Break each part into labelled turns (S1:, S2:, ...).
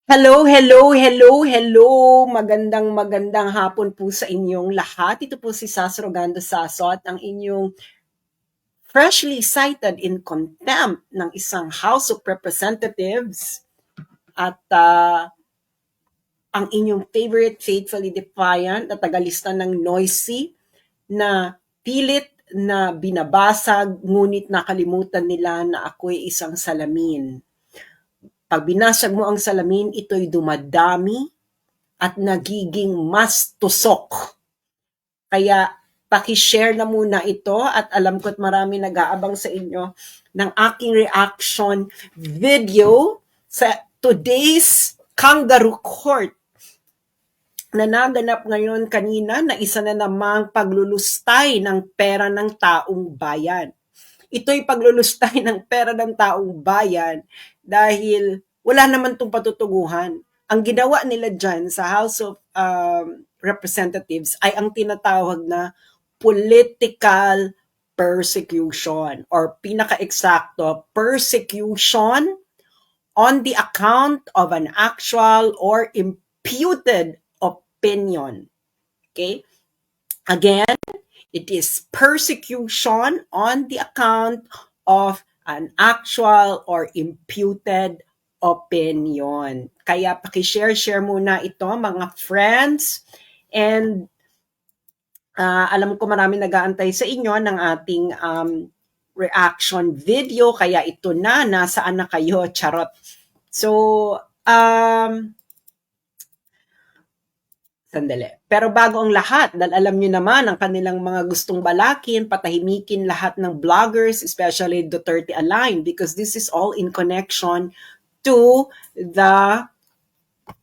S1: Hello, hello, hello, hello. Magandang hapon po sa inyong lahat. Ito po si Sas Rogando Sasot, ang inyong freshly cited in contempt ng isang House of Representatives at ang inyong favorite faithfully defiant at tagalista ng noisy na pilit na binabasag ngunit nakalimutan nila na ako'y isang salamin. Pag binasag mo ang salamin, ito'y dumadami at nagiging mas tusok. Kaya paki-share na muna ito at alam ko't marami nag-aabang sa inyo ng aking reaction video sa today's Kangaroo Court na naganap ngayon kanina na isa na namang paglulustay ng pera ng taong bayan. Ito'y paglulustay ng pera ng taong bayan dahil wala naman itong patutuguhan. Ang ginawa nila dyan sa House of Representatives ay ang tinatawag na political persecution or pinaka-eksakto, persecution on the account of an actual or imputed opinion. Okay? Again, it is persecution on the account of an actual or imputed opinion. Kaya paki-share muna ito mga friends. And alam ko marami nag-aantay sa inyo ng ating reaction video. Kaya ito na, nasaan na kayo? Charot. So, sandali. Pero bago ang lahat, dahil alam nyo naman ang kanilang mga gustong balakin, patahimikin lahat ng vloggers, especially Duterte aligned, because this is all in connection to the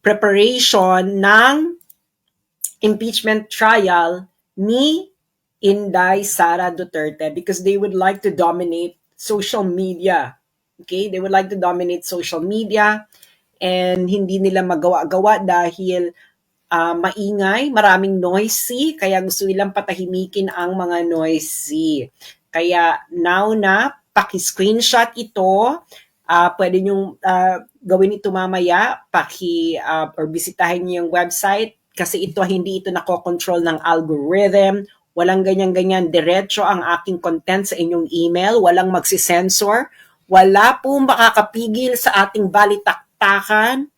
S1: preparation ng impeachment trial ni Inday Sara Duterte because they would like to dominate social media. Okay? They would like to dominate social media and hindi nila magawa-gawa dahil maingay, maraming noisy, kaya gusto nilang patahimikin ang mga noisy. Kaya now na, paki-screenshot ito, pwede nyong gawin ito mamaya, or bisitahin niyo yung website, kasi hindi ito nakokontrol ng algorithm, walang ganyan-ganyan, diretso ang aking content sa inyong email, walang magsisensor, wala pong makakapigil sa ating balitaktakan,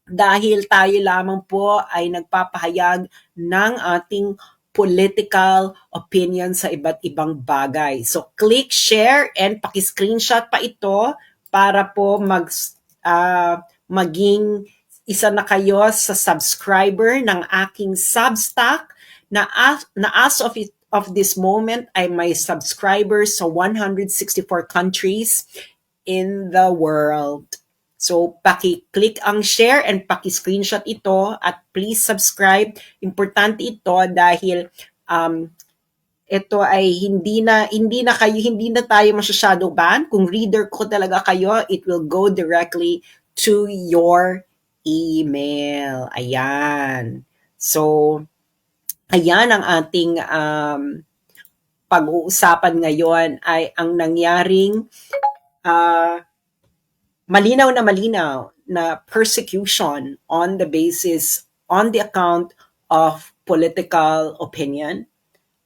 S1: dahil tayo lamang po ay nagpapahayag ng ating political opinion sa iba't ibang bagay. So click share and paki-screenshot pa ito para po maging isa na kayo sa subscriber ng aking Substack na as of this moment ay may subscribers sa 164 countries in the world. So, paki-click ang share and paki-screenshot ito at please subscribe. Importante ito dahil ito ay hindi na tayo masyadong ban. Kung reader ko talaga kayo, it will go directly to your email. Ayan. So, ayan ang ating pag-uusapan ngayon ay ang nangyaring malinaw na persecution on the account of political opinion,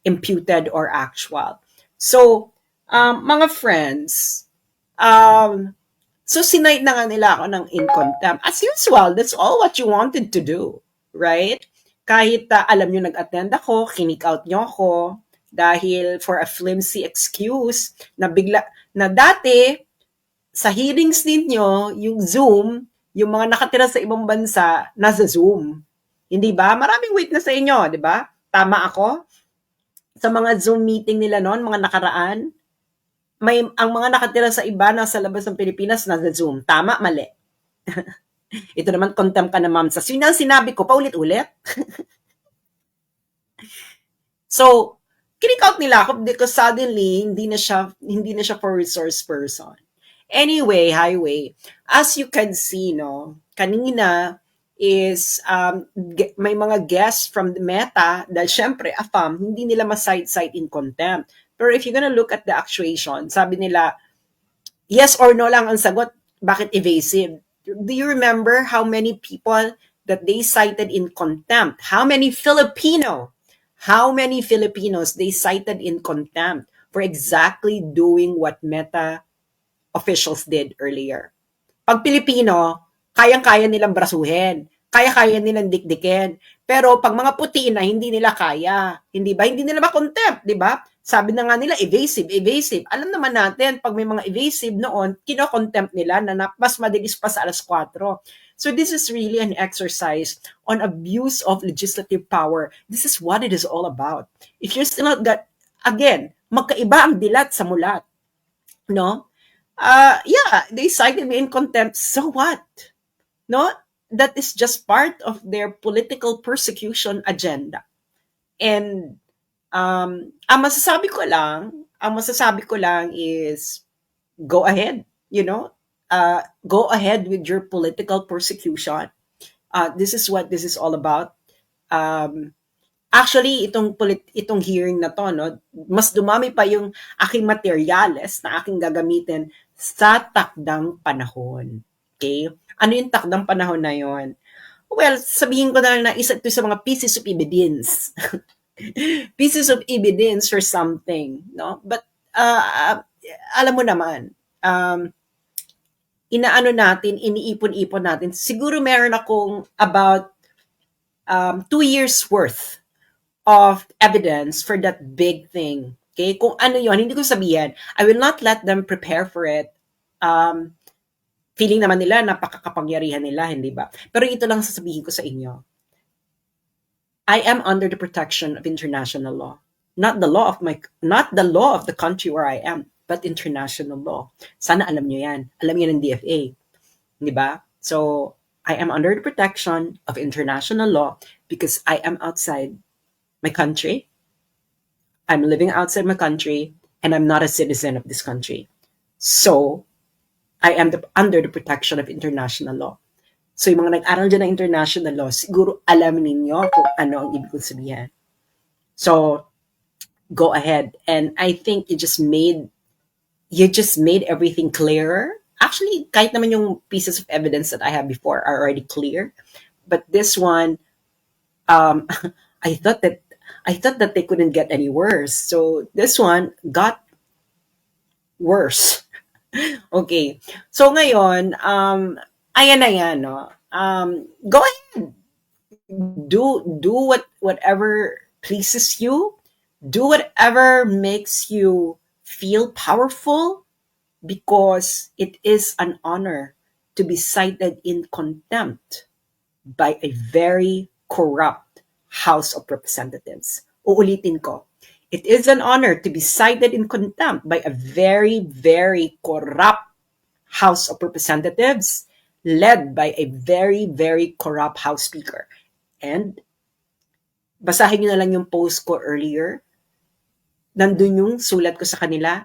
S1: imputed or actual. So, mga friends, so sinight na nga nila ako ng in contempt. As usual, that's all what you wanted to do, right? Kahit alam nyo nag-attend ako, kinik out nyo ako dahil for a flimsy excuse na dati, sa hearings ninyo, yung Zoom, yung mga nakatira sa ibang bansa, nasa Zoom. Hindi ba? Maraming witness sa inyo, di ba? Tama ako? Sa mga Zoom meeting nila noon, mga nakaraan, ang mga nakatira sa iba, nasa labas ng Pilipinas, nasa Zoom. Tama, mali. Ito naman, contempt ka na, ma'am. Sa sinabi ko, paulit-ulit. So, kick out nila ako because suddenly, hindi na siya for resource person. Anyway, highway. As you can see, no, kanina is may mga guests from the Meta dahil syempre, AFAM, hindi nila ma-cite in contempt. Pero if you're gonna look at the actuation, sabi nila, yes or no lang ang sagot, bakit evasive? Do you remember how many people that they cited in contempt? How many Filipinos they cited in contempt for exactly doing what Meta officials did earlier? Pag Pilipino, kayang-kaya nilang brasuhin, kaya-kaya nilang dikdikin. Pero pag mga puti na, hindi nila kaya. Hindi ba? Hindi nila ma-contempt, di ba? Sabi na nga nila, evasive, evasive. Alam naman natin, pag may mga evasive noon, kino-contempt nila na mas madalis pa sa alas 4. So this is really an exercise on abuse of legislative power. This is what it is all about. If you're still not got, again, magkaiba ang dilat sa mulat. No? Yeah, they cited me in contempt. So what? No? That is just part of their political persecution agenda. And ang masasabi ko lang is go ahead, go ahead with your political persecution. This is what this is all about. Actually, itong hearing na to, no, mas dumami pa yung aking materyales na aking gagamitin sa takdang panahon. Okay? Ano yung takdang panahon na yon? Well, sabihin ko na lang na isa ito sa mga pieces of evidence. Pieces of evidence for something, no? But alam mo naman, iniipon-ipon natin. Siguro meron akong about 2 years worth of evidence for that big thing. Okay? Kung ano yon, hindi ko sabihin. I will not let them prepare for it. Feeling naman nila, napakakapangyarihan nila, hindi ba? Pero ito lang sasabihin ko sa inyo. I am under the protection of international law. Not the law of the country where I am, but international law. Sana alam nyo yan. Alam nyo ng DFA. Di ba? So, I am under the protection of international law because I am outside my country. I'm living outside my country and I'm not a citizen of this country. So, I am under the protection of international law. So, yung mga nag-aral dyan ng international law, siguro alam ninyo kung ano ang ibig kong sabihin. So, go ahead. And I think you just made everything clearer. Actually, kahit naman yung pieces of evidence that I have before are already clear. But this one, I thought that they couldn't get any worse. So this one got worse. Okay. So ngayon, ayan na yan, no? Go ahead. Do whatever pleases you. Do whatever makes you feel powerful, because it is an honor to be cited in contempt by a very corrupt House of Representatives. Uulitin ko. It is an honor to be cited in contempt by a very, very corrupt House of Representatives led by a very, very corrupt House Speaker. And basahin nyo na lang yung post ko earlier. Nandun yung sulat ko sa kanila.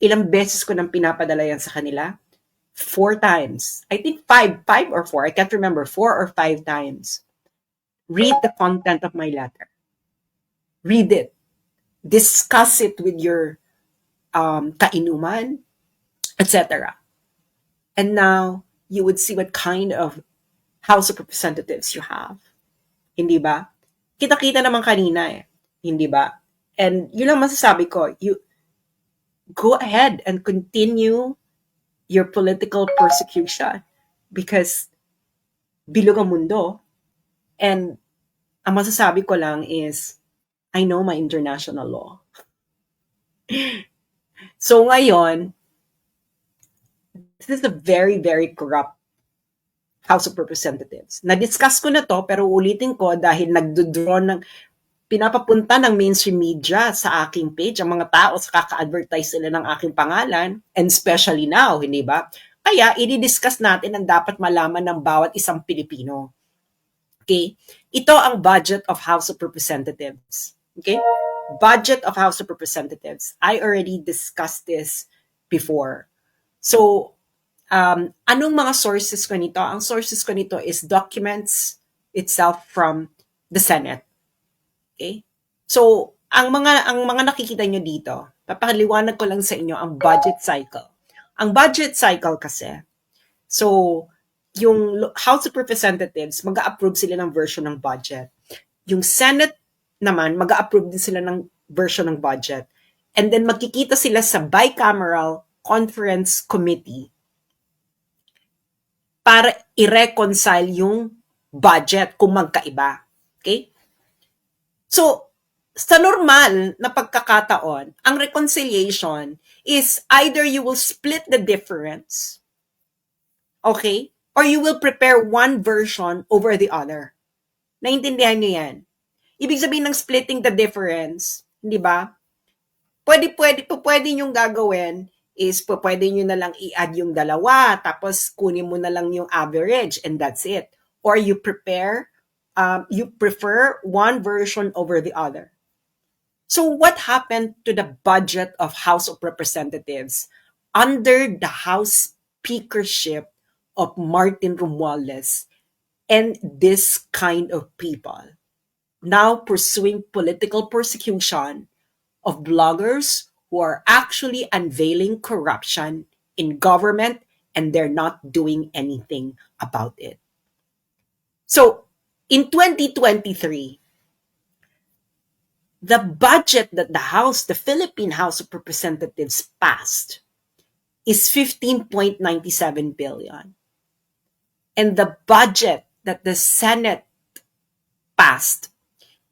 S1: Ilang beses ko nang pinapadala yan sa kanila? 4 times. I think 5 or 4. I can't remember. 4 or 5 times. Read the content of my letter. Read it. Discuss it with your kainuman, etc. And now, you would see what kind of House of Representatives you have. Hindi ba? Kita-kita naman kanina eh. Hindi ba? And yun lang masasabi ko. You go ahead and continue your political persecution because bilog ang mundo. And ang masasabi ko lang is, I know my international law. So ngayon, this is a very, very corrupt House of Representatives. Na-discuss ko na to, pero ulitin ko dahil nagdodraw ng pinapapunta ng mainstream media sa aking page, ang mga tao sa kaka-advertise sila ng aking pangalan, and especially now, hindi ba? Kaya, i-discuss natin ang dapat malaman ng bawat isang Pilipino. Okay? Ito ang budget of House of Representatives. Okay? Budget of House of Representatives. I already discussed this before. So, anong mga sources ko nito? Ang sources ko nito is documents itself from the Senate. Okay? So, ang mga nakikita nyo dito, papaliwanag ko lang sa inyo ang budget cycle. Ang budget cycle kasi, so, yung House of Representatives, mag-a-approve sila ng version ng budget. Yung Senate naman, mag-a-approve din sila ng version ng budget. And then magkikita sila sa bicameral conference committee para i-reconcile yung budget kung magkaiba. Okay? So, sa normal na pagkakataon, ang reconciliation is either you will split the difference, okay? Or you will prepare one version over the other. Naintindihan niyo yan? Ibig sabihin ng splitting the difference, di ba? Pwede niyong gagawin is pwede niyo na lang i-add yung dalawa, tapos kunin mo na lang yung average, and that's it. Or you prefer one version over the other. So what happened to the budget of House of Representatives under the House speakership of Martin Romualdez and this kind of people now pursuing political persecution of bloggers who are actually unveiling corruption in government and they're not doing anything about it. So in 2023, the budget that the Philippine House of Representatives passed is 15.97 billion. And the budget that the Senate passed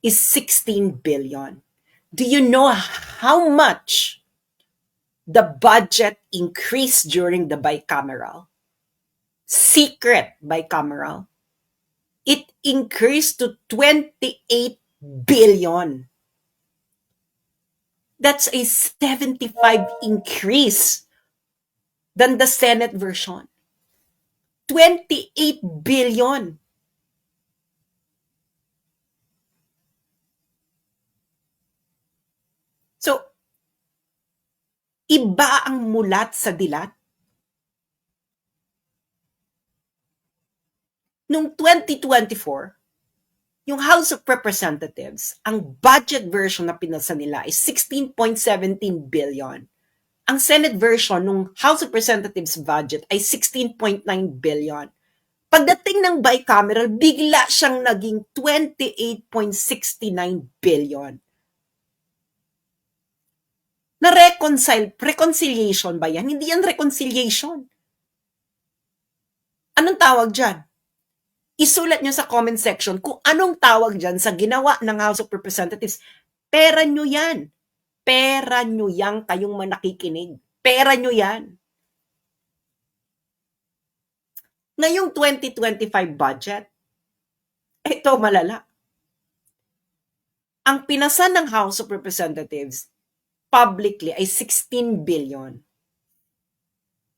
S1: is 16 billion. Do you know how much the budget increased during the bicameral? Secret bicameral. It increased to 28 billion. That's a 75 increase than the Senate version. 28 billion. So, iba ang mulat sa dilat. Noong 2024, yung House of Representatives, ang budget version na pinasa nila is 16.17 billion. Ang Senate version ng House of Representatives budget ay 16.9 billion. Pagdating ng bicameral, bigla siyang naging 28.69 billion. Reconciliation ba yan? Hindi yan reconciliation. Anong tawag dyan? Isulat nyo sa comment section kung anong tawag dyan sa ginawa ng House of Representatives. Pera nyo yan. Pera nyo yan kayong manakikinig. Pera nyo yan. Ngayong 2025 budget, ito malala. Ang pinasa ng House of Representatives publicly ay 16 billion.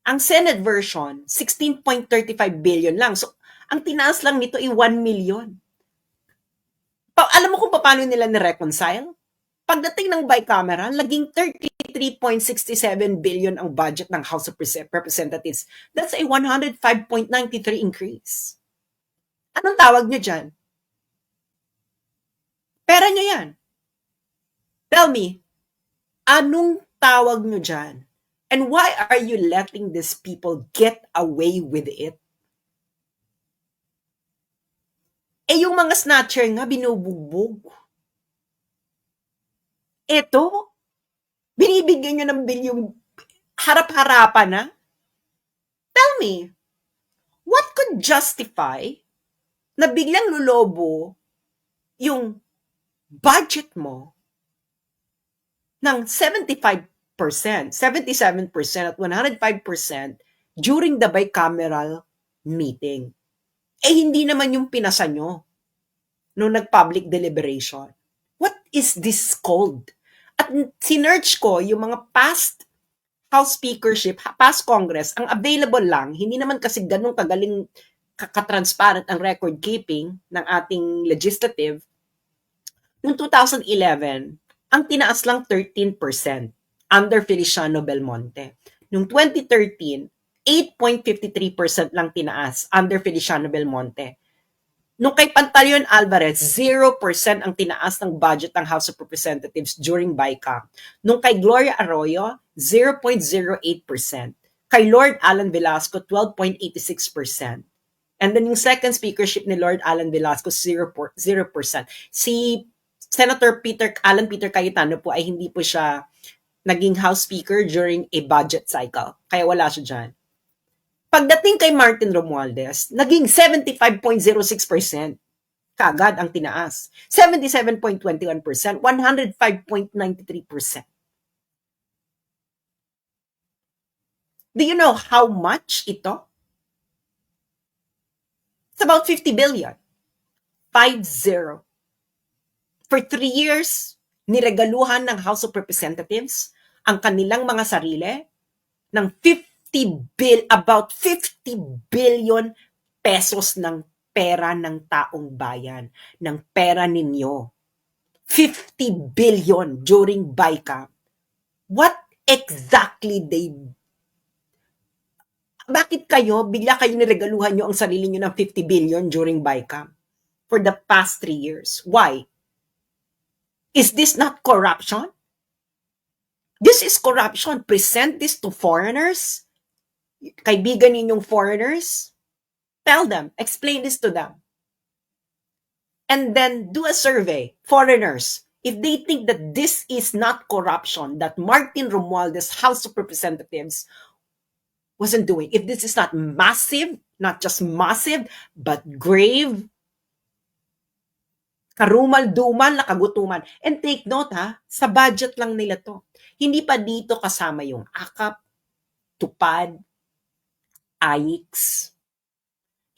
S1: Ang Senate version, 16.35 billion lang. So, ang tinaas lang nito ay 1 million. Alam mo kung paano nila ni-reconcile? Pagdating ng bicameral, naging 33.67 billion ang budget ng House of Representatives. That's a 105.93 increase. Anong tawag nyo dyan? Pera nyo yan. Tell me, anong tawag nyo dyan? And why are you letting these people get away with it? Yung mga snatcher nga, binubugbog. Ito, binibigyan nyo ng bilyong harap-harapan na? Tell me, what could justify na biglang lulobo yung budget mo ng 75%, 77% at 105% during the bicameral meeting? Hindi naman yung pinasa nyo nung nag-public deliberation. What is this called? At sinerch ko yung mga past House speakership, past Congress, ang available lang, hindi naman kasi ganun kagaling katransparent ang record keeping ng ating legislative. Noong 2011, ang tinaas lang 13% under Feliciano Belmonte. Noong 2013, 8.53% lang tinaas under Feliciano Belmonte. Nung kay Pantaleon Alvarez, 0% ang tinaas ng budget ng House of Representatives during BICAM. Nung kay Gloria Arroyo, 0.08%. Kay Lord Alan Velasco, 12.86%. And then yung second speakership ni Lord Alan Velasco, 0%. Si Senator Alan Peter Cayetano po ay hindi po siya naging House Speaker during a budget cycle. Kaya wala siya dyan. Pagdating kay Martin Romualdez, naging 75.06%. Kaagad ang tinaas. 77.21%, 105.93%. Do you know how much ito? It's about 50 billion. 50. For 3 years, niregaluhan ng House of Representatives ang kanilang mga sarili ng about 50 billion pesos ng pera ng taong bayan, ng pera ninyo. 50 billion during BICAM. What exactly bakit bigla kayo niregaluhan nyo ang sarili nyo ng 50 billion during BICAM for the past 3 years? Why? Is this not corruption? This is corruption. Present this to foreigners. Kaibigan ninyong foreigners. Tell them, explain this to them. And then do a survey, foreigners. If they think that this is not corruption, that Martin Romualdez, House of Representatives, wasn't doing, if this is not massive, not just massive, but grave, karumal-dumal na kagutuman. And take note sa budget lang nila to. Hindi pa dito kasama yung AKAP, TUPAD, AIX.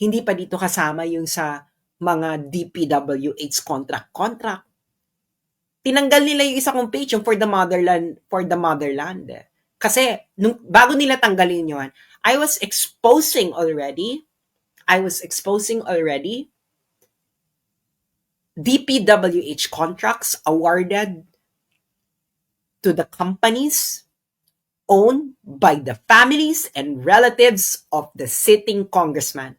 S1: Hindi pa dito kasama yung sa mga DPWH contract. Tinanggal nila yung isa kong page, yung for the motherland. Kasi bago nila tanggalin yun, I was exposing already DPWH contracts awarded to the companies owned by the families and relatives of the sitting congressman.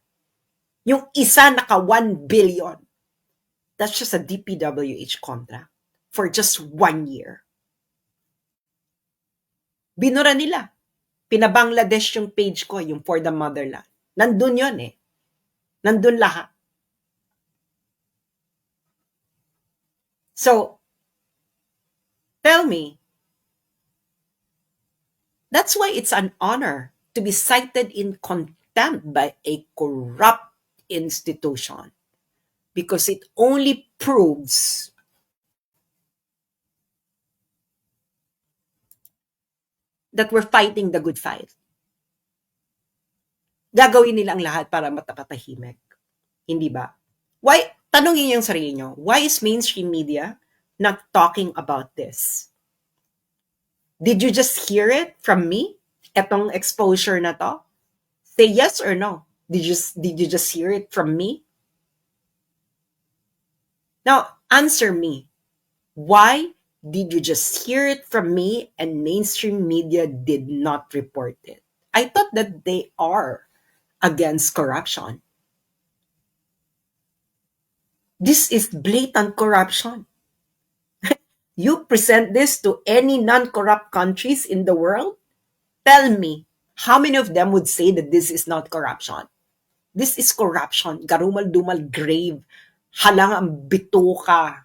S1: Yung isa naka 1 billion. That's just a DPWH contract for just 1 year. Binura nila. Pinabangladesh yung page ko, yung for the motherland. Nandun yun Nandun lahat. So, tell me, that's why it's an honor to be cited in contempt by a corrupt institution, because it only proves that we're fighting the good fight. Gagawin nila ang lahat para matapatahimik. Hindi ba? Why? Tanungin niyo yung sarili niyo. Why is mainstream media not talking about this? Did you just hear it from me? Etong exposure na to? Say yes or no. Did you just hear it from me? Now, answer me. Why did you just hear it from me and mainstream media did not report it? I thought that they are against corruption. This is blatant corruption. You present this to any non-corrupt countries in the world? Tell me, how many of them would say that this is not corruption? This is corruption. Garumal-dumal, grave. Halang ang bituka.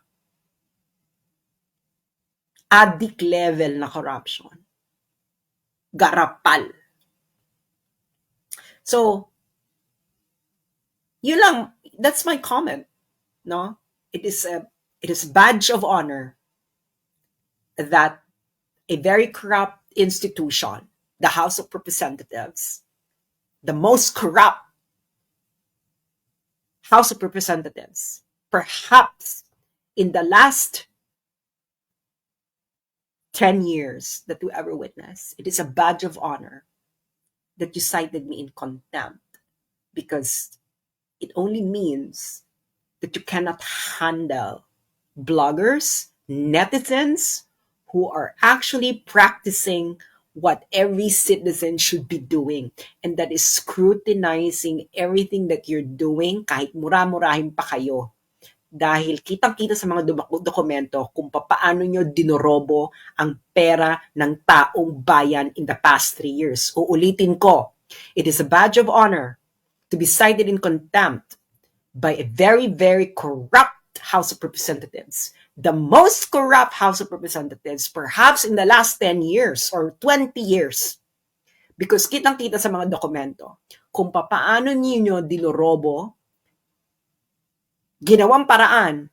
S1: Addict level na corruption. Garapal. So, yun lang. That's my comment. No? It is a badge of honor that a very corrupt institution, the House of Representatives, the most corrupt House of Representatives, perhaps in the last 10 years that we ever witnessed, it is a badge of honor that you cited me in contempt, because it only means that you cannot handle bloggers, netizens, who are actually practicing what every citizen should be doing, and that is scrutinizing everything that you're doing kahit mura-murahin pa kayo. Dahil kitang-kita sa mga dokumento kung paano nyo dinorobo ang pera ng taong bayan in the past 3 years. Uulitin ko, it is a badge of honor to be cited in contempt by a very, very corrupt House of Representatives. The most corrupt House of Representatives perhaps in the last 10 years or 20 years. Because kitang-kita sa mga dokumento kung papaano ninyo dinorobo, ginawang paraan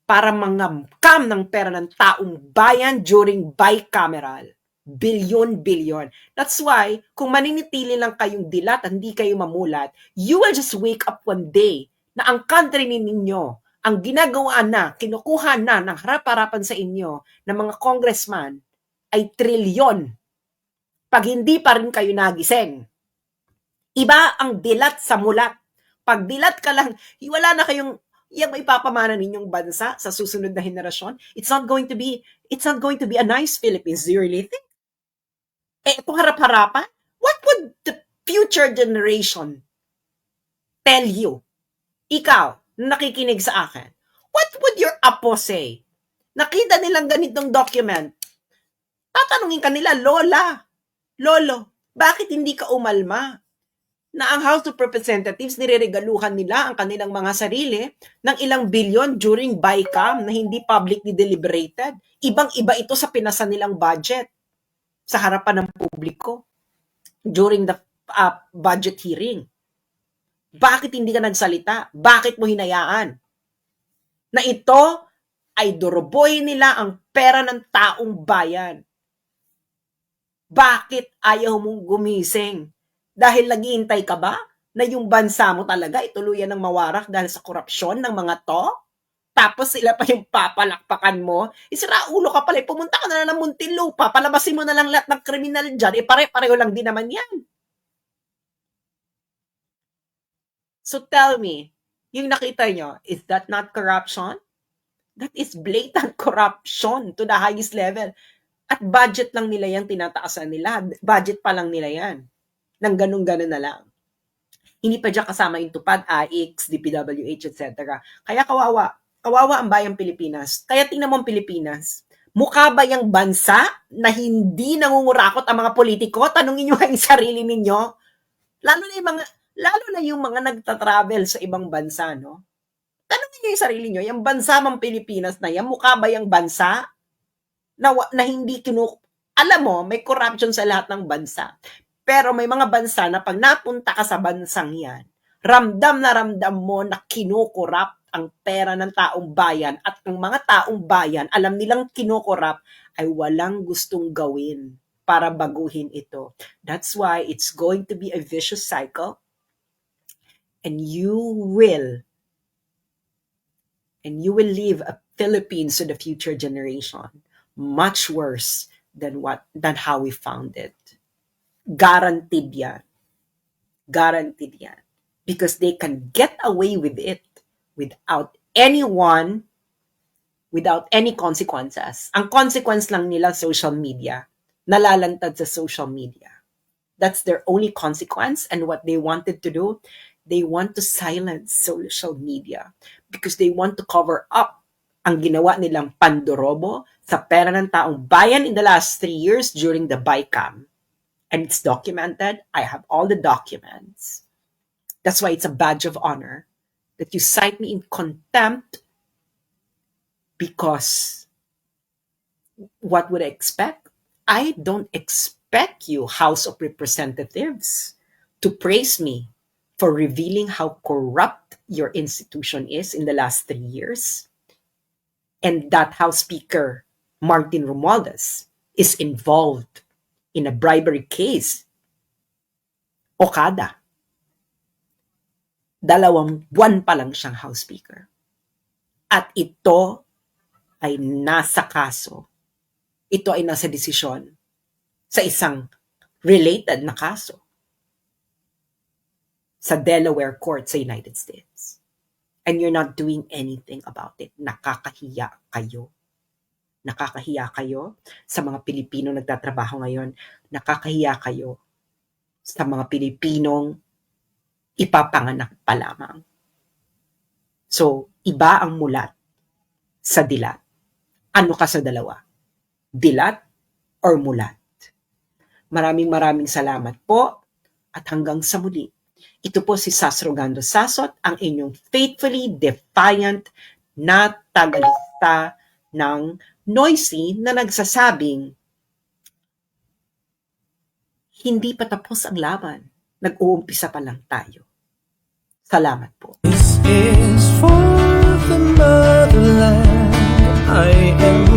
S1: para mangangkam ng pera ng taong bayan during bicameral. Bilyon-bilyon. That's why, kung maninitili lang kayong dilat, hindi kayo mamulat, you will just wake up one day na ang country ninyo, ang ginagawa na, kinukuha na ng harap-harapan sa inyo ng mga congressman ay trilyon. Pag hindi pa rin kayo nagising. Iba ang dilat sa mulat. Pag dilat ka lang, wala na kayong yung ipapamana ninyong bansa sa susunod na henerasyon. It's not going to be a nice Philippines. Do you really think? Kung harap-harapan, what would the future generation tell you? Ikaw, nakikinig sa akin, what would your apo say? Nakita nilang ganitong document. Tatanungin ka nila, Lolo, bakit hindi ka umalma? Na ang House of Representatives, nireregaluhan nila ang kanilang mga sarili ng ilang bilyon during BICAM na hindi publicly deliberated. Ibang-iba ito sa pinasa nilang budget sa harapan ng publiko during the budget hearing. Bakit hindi ka nagsalita? Bakit mo hinayaan? Na ito ay doroboy nila ang pera ng taong bayan. Bakit ayaw mong gumising? Dahil naghihintay ka ba na yung bansa mo talaga ituluyan ng mawarak dahil sa korupsyon ng mga to? Tapos sila pa yung papalakpakan mo. Isira ulo ka pala. Pumunta ka na lang ng Muntinlupa. Palabasin mo na lang lahat ng kriminal dyan. Pare-pareho lang din naman yan. So tell me, yung nakita nyo, is that not corruption? That is blatant corruption to the highest level. At budget lang nila yan, tinataasan nila. Budget pa lang nila yan. Nang ganun-ganun na lang. Hindi pa dyan kasama yung tupad, AIX, DPWH, etc. Kaya kawawa ang bayang Pilipinas. Kaya tingnan mo ang Pilipinas. Mukha ba yung bansa na hindi nangungurakot ang mga politiko? Tanungin nyo yung sarili ninyo. Lalo na yung mga nagtatravel sa ibang bansa, no? Tanungin nyo yung sarili nyo, yung bansa mang Pilipinas na yan, mukha ba yung bansa na hindi alam mo, may corruption sa lahat ng bansa. Pero may mga bansa na pag napunta ka sa bansang yan, ramdam na ramdam mo na kinukurap ang pera ng taong bayan at ang mga taong bayan, alam nilang kinukurap ay walang gustong gawin para baguhin ito. That's why it's going to be a vicious cycle and you will leave a Philippines to the future generation much worse than how we found it. Guaranteed yan. Guaranteed yan. Because they can get away with it without any consequences. Ang consequence lang nila social media. Nalalantad sa social media. That's their only consequence. And what they wanted to do, they want to silence social media because they want to cover up ang ginawa nilang pandorobo sa pera ng taong bayan in the last 3 years during the BICAM. And it's documented. I have all the documents. That's why it's a badge of honor that you cite me in contempt, because what would I expect? I don't expect you, House of Representatives, to praise me for revealing how corrupt your institution is in the last 3 years. And that House Speaker, Martin Romualdez, is involved in a bribery case. Okada. 2 buwan pa lang siyang House Speaker. At ito ay nasa kaso. Ito ay nasa desisyon sa isang related na kaso sa Delaware Court sa United States. And you're not doing anything about it. Nakakahiya kayo. Nakakahiya kayo sa mga Pilipinong nagtatrabaho ngayon. Nakakahiya kayo sa mga Pilipinong ipapanganak pa lamang. So, iba ang mulat sa dilat. Ano ka sa dalawa? Dilat or mulat? Maraming salamat po at hanggang sa muli. Ito po si Sas Rogando Sasot, ang inyong faithfully defiant na tagalista ng Noisy na nagsasabing, hindi pa tapos ang laban, nag-uumpisa pa lang tayo. Salamat po.
S2: This is for the motherland. I am